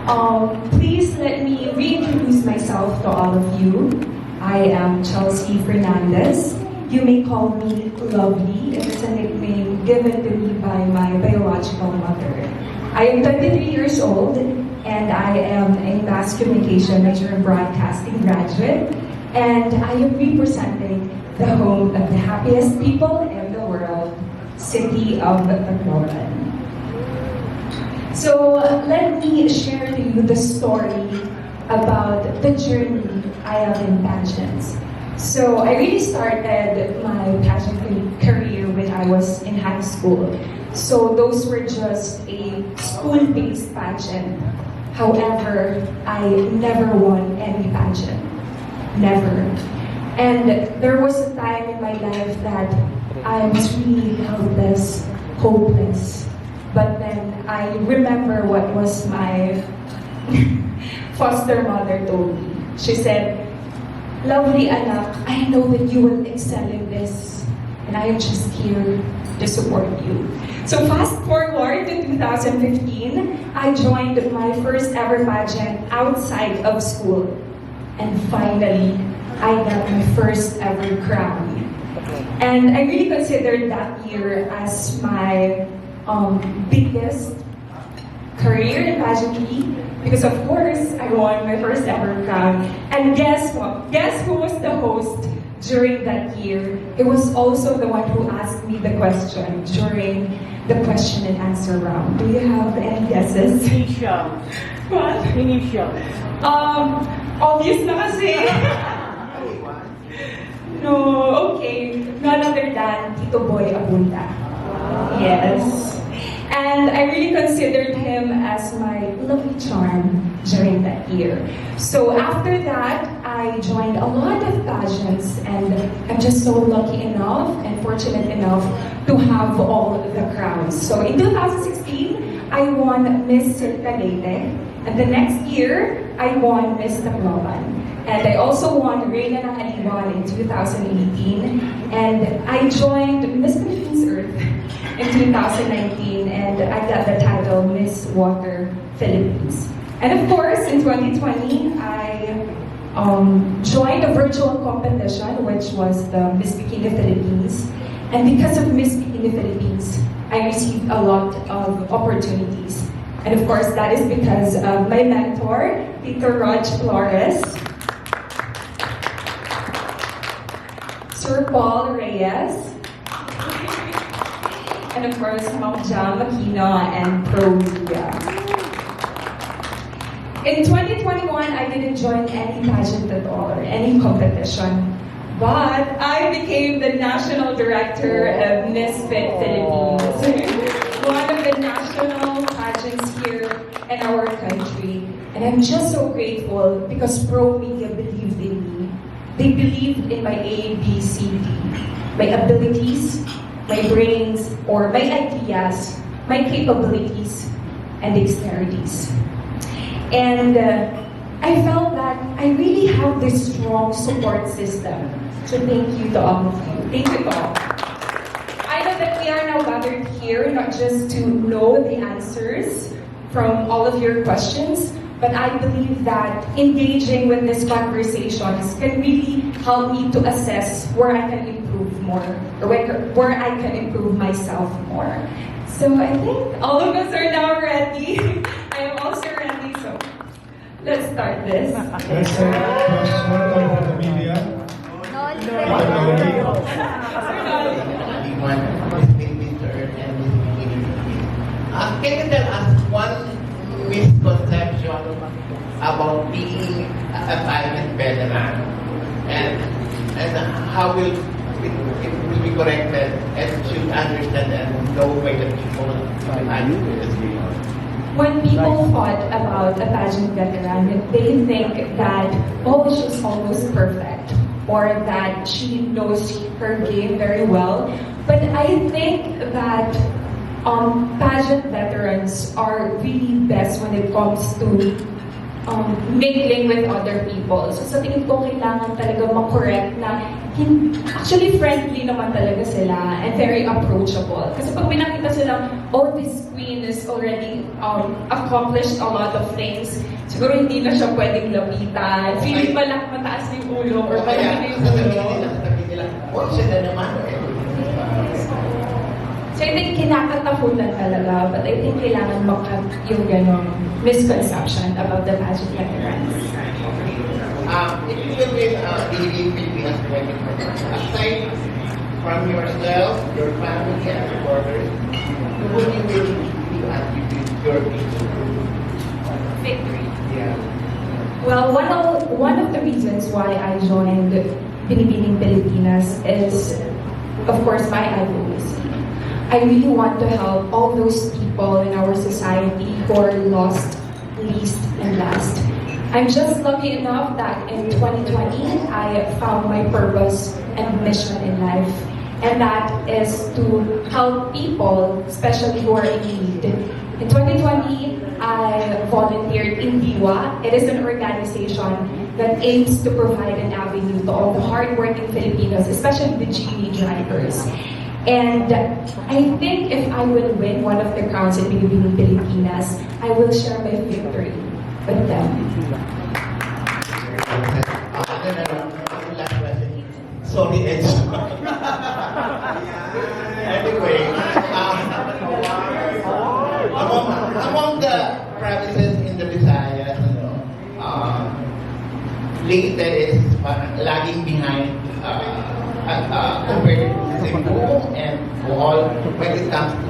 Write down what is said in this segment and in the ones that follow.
Please let me reintroduce myself to all of you. I am Chelsea Fernandez. You may call me Lovely. It is a nickname given to me by my biological mother. I am 23 years old and I am a mass communication major and broadcasting graduate. And I am representing the home of the happiest people in the world, city of Tacloban. So let me share to you the story about the journey I have in pageants. So I really started my pageant career when I was in high school. So those were just a school-based pageant. However, I never won any pageant. Never. And there was a time in my life that I was really helpless, hopeless. But then I remember what was my foster mother told me. She said, "Lovely anak, I know that you will excel in this, and I am just here to support you." So fast forward to 2015, I joined my first ever pageant outside of school. And finally, I got my first ever crown. And I really considered that year as my biggest career in pageantry because of course I won my first ever crown. And guess what? Guess who was the host during that year? It was also the one who asked me the question during the question and answer round. Do you have any guesses? Initial. What? Initial. Obvious na kasi. No, okay. None other than Tito Boy Abunda. Yes. And I really considered him as my lucky charm during that year. So after that, I joined a lot of pageants and I'm just so lucky enough and fortunate enough to have all the crowns. So in 2016, I won Miss Leyte, and the next year, I won Miss Tacloban. And I also won Reina ng Aliwan in 2018, and I joined Miss Philippines Earth in 2019, and I got the title Miss Water Philippines. And of course, in 2020, I joined a virtual competition, which was the Miss Bikini Philippines. And because of Miss Bikini Philippines, I received a lot of opportunities. And of course, that is because of my mentor, Tito Rog Flores, Sir Paul Reyes, and of course, Ma'am Jam Aquino and Pro Media. In 2021, I didn't join any pageant at all or any competition, but I became the national director of Miss Fit Philippines, one of the national pageants here in our country. And I'm just so grateful because Pro Media believed in me. They believed in my ABCD, my abilities, my brains, or my ideas, my capabilities, and dexterities. And I felt that I really have this strong support system. So thank you to all of you. Thank you to all. I know that we are now gathered here not just to know the answers from all of your questions, but I believe that engaging with these conversations can really help me to assess where I can improve more, or where I can improve myself more. So I think all of us are now ready. I am also ready, so let's start this. Let's say question from the media. Can you tell us one misconception about being a pageant veteran, and how will it will be corrected and should understand and know by the people in the pageant industry? When people thought about a pageant veteran, they think that, oh, she's almost perfect, or that she knows her game very well. But I think that pageant veterans are really best when it comes to mingling with other people. So sa tingin ko, kailangan talaga makorek na actually friendly naman talaga sila and very approachable. Kasi pag pinakita sila, oh, this queen is already accomplished a lot of things, siguro hindi na siya pwedeng lapitan. Feeling mataas yung ulo or Kaya, malaki yung sasabihin ulo. nila, oh, siya na naman. So I think kinakatakutan talaga, but I think kailangan makat yung gano'ng misconception about the pageant veterans. If you will win the Pilipinas 2020, aside from yourself, your family, and supporters, who would you really attribute your Victory. Yeah. Well, one of the reasons why I joined Binibining Pilipinas is, of course, my advocacy. I really want to help all those people in our society who are lost, least, and last. I'm just lucky enough that in 2020, I found my purpose and mission in life. And that is to help people, especially who are in need. In 2020, I volunteered in DIWA. It is an organization that aims to provide an avenue to all the hardworking Filipinos, especially the GV drivers. And I think if I will win one of the crowns in Binibining Pilipinas, I will share my victory with them. Last question. Sorry, Ed. Anyway, among the provinces in the Visayas, Leyte is lagging behind compared to Cebu and Bohol when it comes to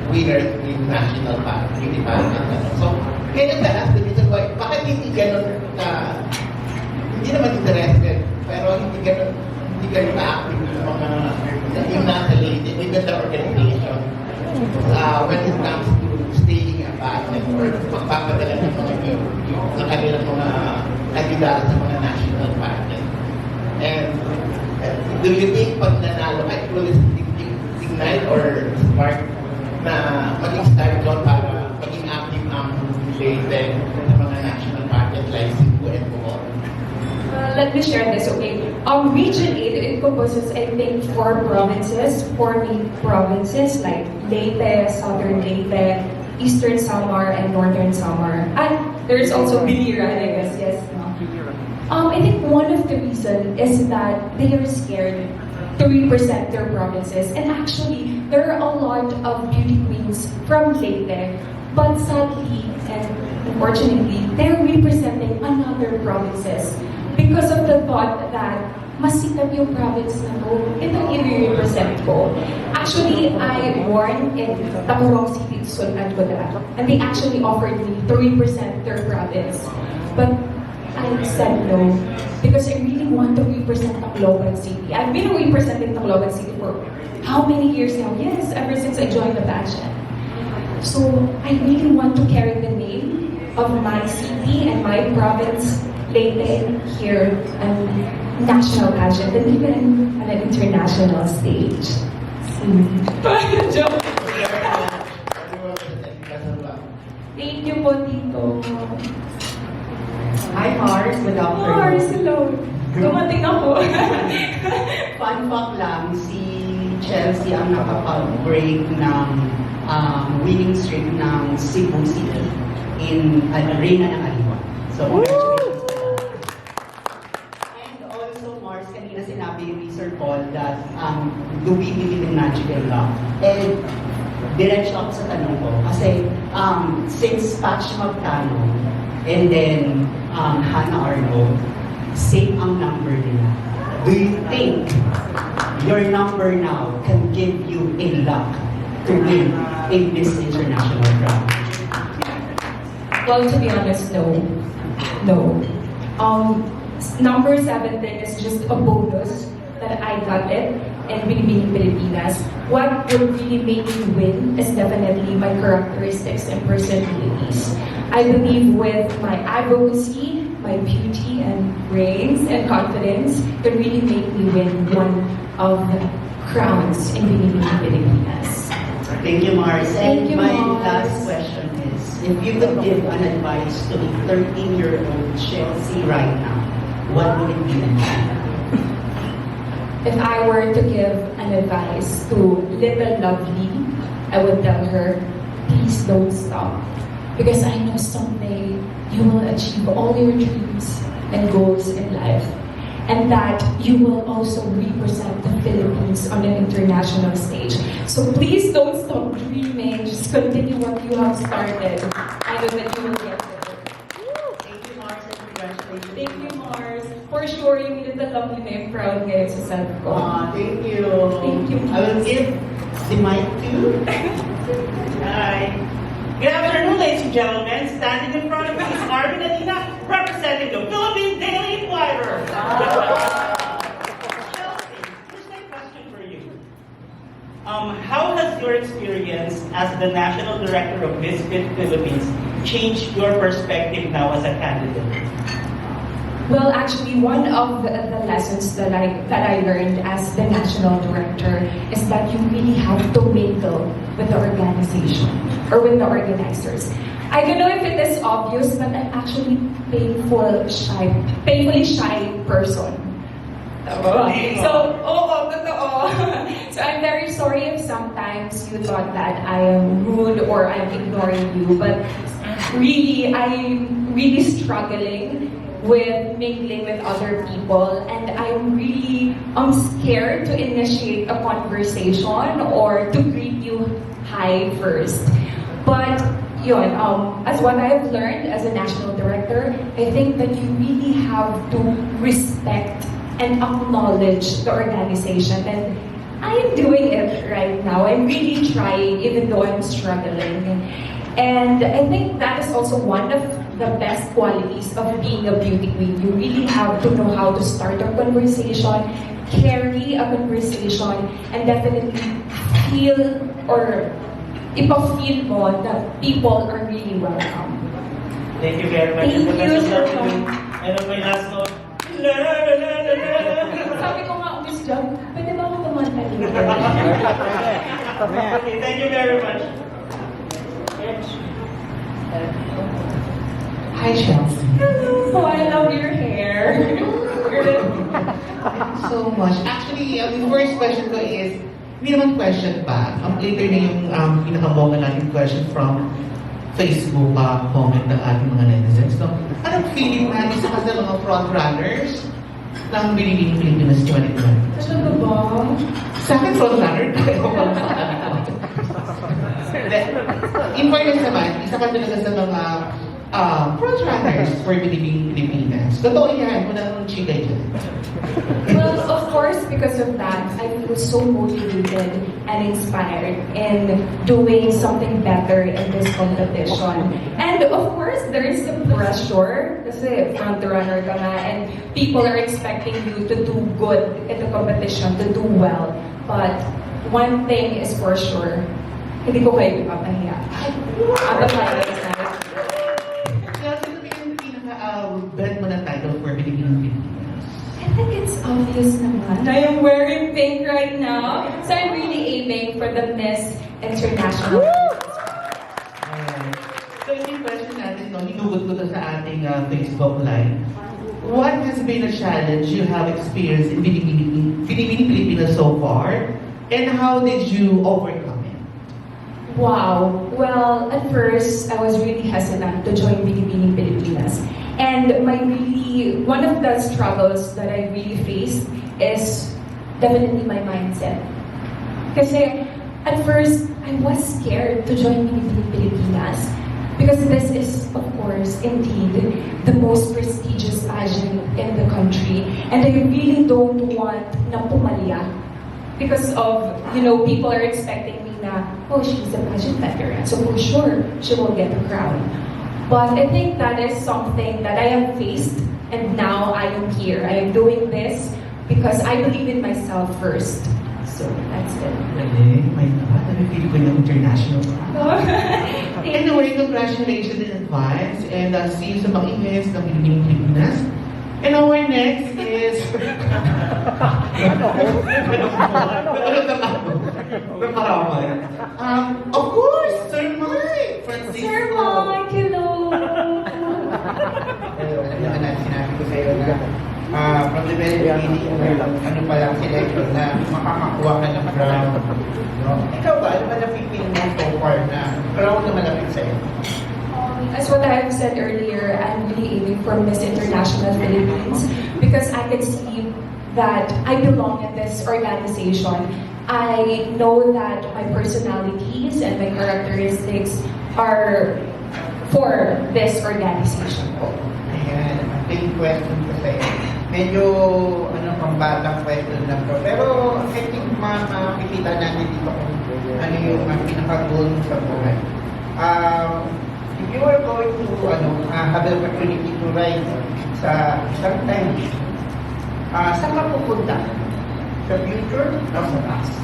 winners in national beauty pageant. So, can you tell us the reason why, bakit hindi ganun hindi naman interested, pero hindi ganun na-active yung mga yung nasa Leyte, even the organization, when it comes to staging a pageant or magpapadala ng ng kanilang mga kandidato sa mga national pageant. And do you think pag nanalo ay will ignite or spark na maging start doon para maging active ang Leyte sa mga national pageant like Cebu and Bohol? Let me share this, okay? Region 8, it composes, I think, 4 provinces, 4 main provinces like Leyte, Southern Leyte, Eastern Samar, and Northern Samar. And there's also Biliran, I guess, yes. I think one of the reasons is that they are scared to represent their provinces. And actually, there are a lot of beauty queens from Leyte, but sadly and unfortunately, they're representing another provinces because of the thought that mas sikat yung province na ko, ito i-represent ko. Actually, I won in Tacurong City, Sultan Kudarat, and they actually offered me to represent their province. But I said no, because I really want to represent Tacloban City. I've been representing Tacloban City for how many years now? Yes, ever since I joined the pageant. So, I really want to carry the name of my city and my province, Leyte, here on national pageant and even on an international stage. Joke. Thank you po, Tito. Hi Mars, good afternoon. Mars, hello. Dumating ako. Fun fact lang, si Chelsea ang nakapag-break ng winning streak ng Cebu City in Arena ng Aliwa. So, congratulations to that. And also, Mars, kanina sinabi ni Sir Paul that do we believe in magic and luck? And diretso ako sa tanong ko. Kasi since Patch Magkano and then Hannah Arnold, same ang number nila. Do you think your number now can give you a luck to win a Miss International crown? Well, to be honest, no. No. Number 17 is just a bonus that I got it in Binibining Pilipinas. What would really make me win is definitely my characteristics and personalities. I believe with my advocacy, my beauty and brains and confidence can really make me win one of the crowns in Binibining Pilipinas. Thank you, Mars. Thank you, my Mars. last question is, if you could give an advice to a 13-year-old Chelsea right now, what would it be? if I were to give an advice to little Lovely, I would tell her, please don't stop. Because I know someday you will achieve all your dreams and goals in life. And that you will also represent the Philippines on an international stage. So please don't stop dreaming. Just continue what you have started. I know that you will get there. Thank you, Mars, and congratulations. Thank you, Mars. For sure, yung little Lovely na yung proud ngayon sa self ko. Thank you. Thank you. I will give the mic to. Hi. Good afternoon, ladies and gentlemen. Standing in front of me is Arvin Alina, representing the Philippine Daily Inquirer. Chelsea, here's my question for you. How has your experience as the National Director of Misfit Philippines changed your perspective now as a candidate? Well, actually, one of the lessons that I learned as the national director is that you really have to mingle with the organization or with the organizers. I don't know if it is obvious, but I'm actually painfully shy person. So, totoo. So I'm very sorry if sometimes you thought that I am rude or I'm ignoring you, but really, I'm really struggling with mingling with other people, and I'm really scared to initiate a conversation or to greet you hi first. But yun, as what I have learned as a national director, I think that you really have to respect and acknowledge the organization, and I am doing it right now. I'm really trying, even though I'm struggling. And I think that is also one of the best qualities of being a beauty queen. You really have to know how to start a conversation, carry a conversation, and definitely feel or ipa-feel mo that people are really welcome. Thank you very much. Thank And the best you. of luck to you. And on my last note, la la la la la. Sabi ko nga, Miss Jog, pwede ba ako kumanta dito? Okay, thank you very much. Hi, Chelsea. Hello, I love your hair. Thank you so much. Actually, yung first question ko is, hindi naman question pa. Later na yung pinakamonga natin question from Facebook comment ng ating mga netizens. So, anong feeling na isa ka sa mga frontrunners ng Binibining Pilipinas 2020? Ano ba? Sa akin, frontrunner tayo. In fairness naman, isa ka talaga sa mga frontrunners for Binibining Pilipinas. Totoo yan, walang chika dyan. Well, of course, because of that, I feel so motivated and inspired in doing something better in this competition. And of course, there is the pressure kasi front-runner ka nga and people are expecting you to do good in the competition, to do well. But one thing is for sure, hindi ko kayo ipapahiya. Ano tayo guys? Kaya sino yung pinaka-bet mo na title for Binibining Pilipinas? I think it's obvious naman. I am wearing pink right now. So I'm really aiming for the Miss International. So yung question natin, no, hinugot ko to sa ating Facebook Live. What has been a challenge you have experienced in Binibining Pilipinas so far? And how did you overcome it? Wow. Well, at first, I was really hesitant to join Binibining Pilipinas. And one of the struggles that I really faced is definitely my mindset. Kasi at first, I was scared to join Binibining Pilipinas because this is, of course, indeed the most prestigious pageant in the country. And I really don't want na pumalya because of, people are expecting me na, oh, she's a pageant veteran, so for sure, she will get the crown. But I think that is something that I have faced, and now I am here. I am doing this because I believe in myself first. So that's it. Galing, my God, nabibili ko yung international. Anyway, congratulations in advance, and see you sa mga events ng Binibining Pilipinas. And our next is... Of course, Sir Mike Francisco. Sir Mike, hello! Sinabi ko sa'yo na from the very beginning, ano pa lang selection na makakakuha ka ng crown. No? Ikaw ba, ano ba napipili mo so far na crown na malapit sa'yo? As what I have said earlier, I'm really aiming for Miss International Philippines because I can see that I belong in this organization. I know that my personalities and my characteristics are for this organization. Ayan, ang big question ko sa'yo. Medyo, pambatang question lang to. Pero, I think makikita natin dito kung ano yung pinaka-goal mo sa buhay. If you are going to, have the opportunity to ride sa isang time, saan ka pupunta? Sa future or sa past?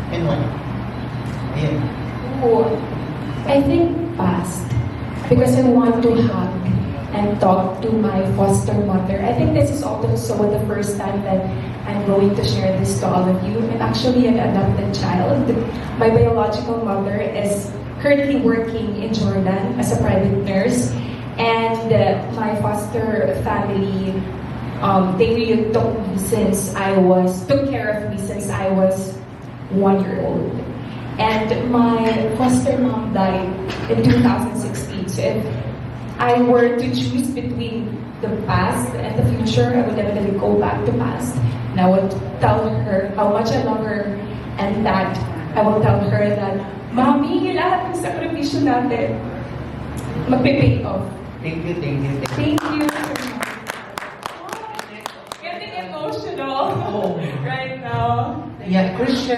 And why? Ayan. Oh, I think past because I want to hug and talk to my foster mother. I think this is also the first time that I'm going to share this to all of you. I'm actually an adopted child. My biological mother is currently working in Jordan as a private nurse, and my foster family, they really took care of me since I was 1 year old. And my foster mom died in 2016. So if I were to choose between the past and the future, I would definitely go back to past. And I would tell her how much I love her, and that I will tell her that, Mami, lahat ng sakripisyo natin, magpipay off. Thank you, thank you, thank you. Thank you so much. Getting emotional right now. Yeah, Christian.